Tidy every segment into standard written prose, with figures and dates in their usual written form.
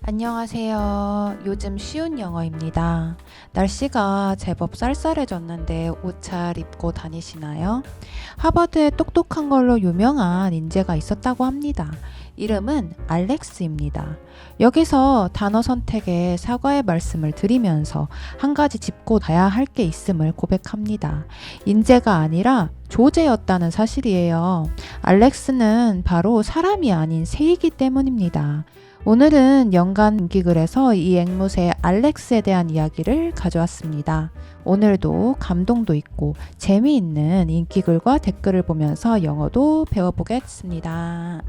안녕하세요. 요즘 쉬운 영어입니다. 날씨가 제법 쌀쌀해졌는데 옷 잘 입고 다니시나요? 하버드에 똑똑한 걸로 유명한 인재가 있었다고 합니다. 이름은 알렉스입니다. 여기서 단어 선택에 사과의 말씀을 드리면서 한 가지 짚고 가야 할 게 있음을 고백합니다. 인재가 아니라 조제였다는 사실이에요. 알렉스는 바로 사람이 아닌 새이기 때문입니다. 오늘은 연간 인기글에서 이 앵무새 알렉스에 대한 이야기를 가져왔습니다. 오늘도 감동도 있고 재미있는 인기글과 댓글을 보면서 영어도 배워보겠습니다.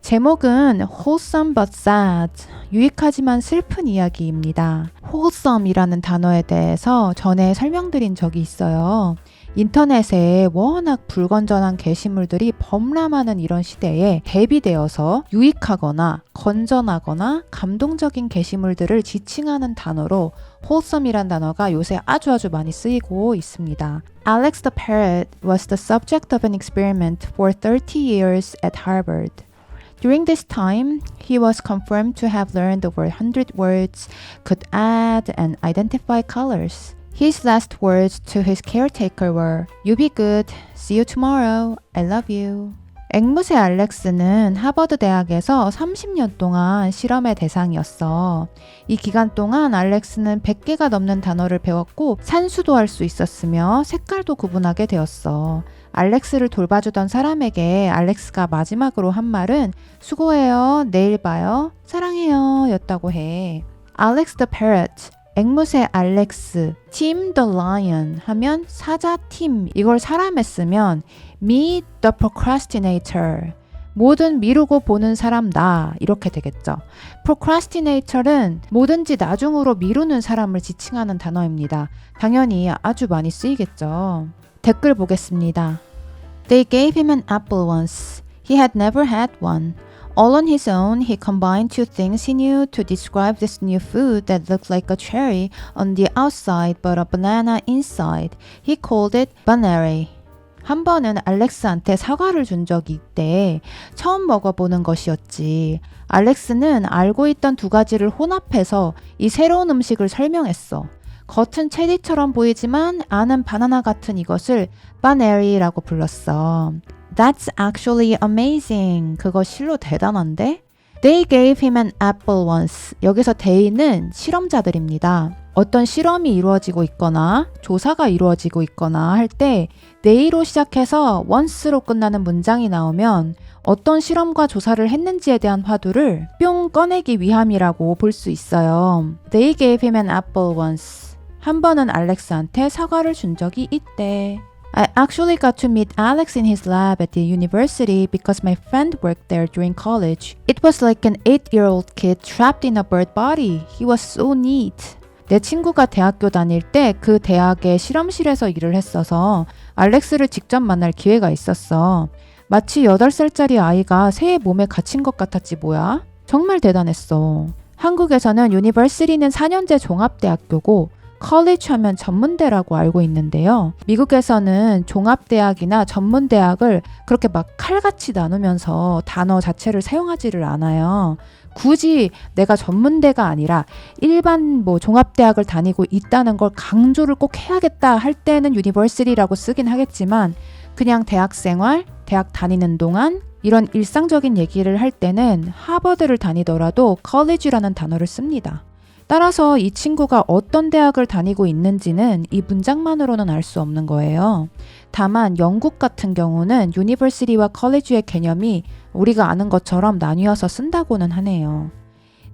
제목은 Wholesome but Sad, 유익하지만 슬픈 이야기입니다. Wholesome이라는 단어에 대해서 전에 설명드린 적이 있어요. 인터넷에 워낙 불건전한 게시물들이 범람하는 이런 시대에 대비되어서 유익하거나 건전하거나 감동적인 게시물들을 지칭하는 단어로 wholesome이란 단어가 요새 아주 많이 쓰이고 있습니다. Alex the Parrot was the subject of an experiment for 30 years at Harvard. During this time, he was confirmed to have learned over 100 words, could add and identify colors. His last words to his caretaker were, "You be good. See you tomorrow. I love you." 앵무새 알렉스는 하버드 대학에서 30년 동안 실험의 대상이었어. 이 기간 동안 알렉스는 100개가 넘는 단어를 배웠고 산수도 할 수 있었으며 색깔도 구분하게 되었어. 알렉스를 돌봐주던 사람에게 알렉스가 마지막으로 한 말은 수고해요, 내일 봐요, 사랑해요 였다고 해. Alex the Parrot, 앵무새 알렉스, 팀 the Lion 하면 사자 팀, 이걸 사람에 쓰면 me the procrastinator, 뭐든 미루고 보는 사람 나, 이렇게 되겠죠. procrastinator은 뭐든지 나중으로 미루는 사람을 지칭하는 단어입니다. 당연히 아주 많이 쓰이겠죠. 댓글 보겠습니다. They gave him an apple once. He had never had one. All on his own, he combined two things he knew to describe this new food that looked like a cherry on the outside but a banana inside. He called it banary. 한 번은 알렉스한테 사과를 준 적이 있대. 처음 먹어보는 것이었지. 알렉스는 알고 있던 두 가지를 혼합해서 이 새로운 음식을 설명했어. 겉은 체리처럼 보이지만 안은 바나나 같은 이것을 바네리라고 불렀어. That's actually amazing. 그거 실로 대단한데? They gave him an apple once. 여기서 they는 실험자들입니다. 어떤 실험이 이루어지고 있거나 조사가 이루어지고 있거나 할 때 they로 시작해서 once로 끝나는 문장이 나오면 어떤 실험과 조사를 했는지에 대한 화두를 뿅 꺼내기 위함이라고 볼 수 있어요. They gave him an apple once. 한 번은 알렉스한테 사과를 준 적이 있대. I actually got to meet Alex in his lab at the university because my friend worked there during college. It was like an 8-year-old kid trapped in a bird body. He was so neat. 내 친구가 대학교 다닐 때 그 대학의 실험실에서 일을 했어서 알렉스를 직접 만날 기회가 있었어. 마치 8살짜리 아이가 새의 몸에 갇힌 것 같았지 뭐야? 정말 대단했어. 한국에서는 유니버시티는 4년제 종합대학교고 컬리지 하면 전문대라고 알고 있는데요. 미국에서는 종합대학이나 전문대학을 그렇게 막 칼같이 나누면서 단어 자체를 사용하지를 않아요. 굳이 내가 전문대가 아니라 일반 종합대학을 다니고 있다는 걸 강조를 꼭 해야겠다 할 때는 유니버시티라고 쓰긴 하겠지만 그냥 대학생활, 대학 다니는 동안 이런 일상적인 얘기를 할 때는 하버드를 다니더라도 컬리지라는 단어를 씁니다. 따라서 이 친구가 어떤 대학을 다니고 있는지는 이 문장만으로는 알 수 없는 거예요. 다만 영국 같은 경우는 유니버시티와 컬리지의 개념이 우리가 아는 것처럼 나뉘어서 쓴다고는 하네요.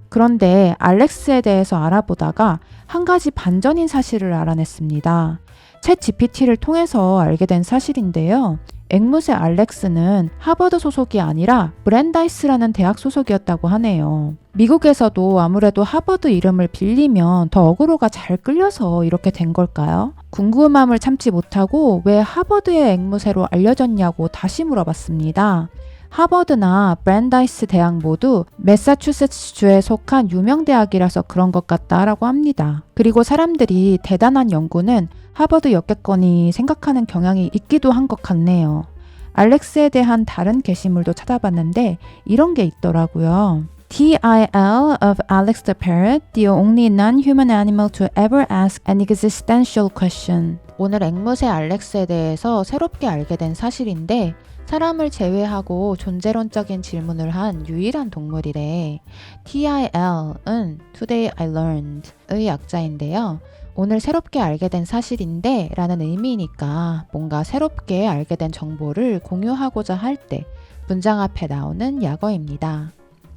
그런데 알렉스에 대해서 알아보다가 한 가지 반전인 사실을 알아냈습니다. 챗 GPT를 통해서 알게 된 사실인데요. 앵무새 알렉스는 하버드 소속이 아니라 브랜다이스라는 대학 소속이었다고 하네요. 미국에서도 아무래도 하버드 이름을 빌리면 더 어그로가 잘 끌려서 이렇게 된 걸까요? 궁금함을 참지 못하고 왜 하버드의 앵무새로 알려졌냐고 다시 물어봤습니다. 하버드나 브랜다이스 대학 모두 매사추세츠주에 속한 유명 대학이라서 그런 것 같다라고 합니다. 그리고 사람들이 대단한 연구는 하버드 였겠거니 생각하는 경향이 있기도 한 것 같네요. 알렉스에 대한 다른 게시물도 찾아봤는데 이런 게 있더라고요. TIL of Alex the Parrot, the only non-human animal to ever ask an existential question. 오늘 앵무새 알렉스에 대해서 새롭게 알게 된 사실인데 사람을 제외하고 존재론적인 질문을 한 유일한 동물이래. TIL은 Today I Learned의 약자인데요. 오늘 새롭게 알게 된 사실인데 라는 의미니까 뭔가 새롭게 알게 된 정보를 공유하고자 할 때 문장 앞에 나오는 약어입니다.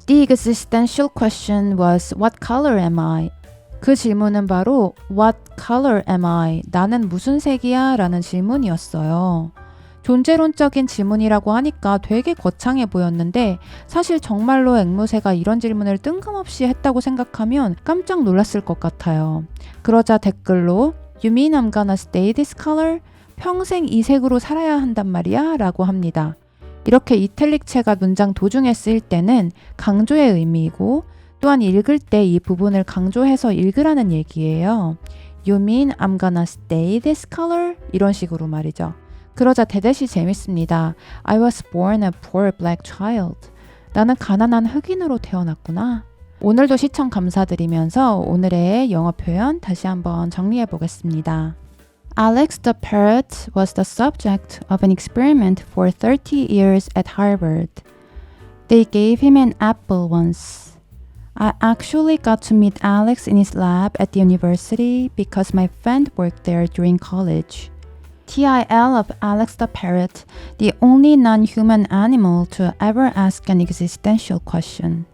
The existential question was What color am I? 그 질문은 바로 What color am I? 나는 무슨 색이야? 라는 질문이었어요. 존재론적인 질문이라고 하니까 되게 거창해 보였는데 사실 정말로 앵무새가 이런 질문을 뜬금없이 했다고 생각하면 깜짝 놀랐을 것 같아요. 그러자 댓글로 You mean I'm gonna stay this color? 평생 이 색으로 살아야 한단 말이야? 라고 합니다. 이렇게 이탈릭체가 문장 도중에 쓰일 때는 강조의 의미이고 또한 읽을 때 이 부분을 강조해서 읽으라는 얘기예요. You mean I'm gonna stay this color? 이런 식으로 말이죠. 그러자 대댓이 재밌습니다. I was born a poor black child. 나는 가난한 흑인으로 태어났구나. 오늘도 시청 감사드리면서 오늘의 영어 표현 다시 한번 정리해 보겠습니다. Alex the parrot was the subject of an experiment for 30 years at Harvard. They gave him an apple once. I actually got to meet Alex in his lab at the university because my friend worked there during college. TIL of Alex the parrot, the only non-human animal to ever ask an existential question.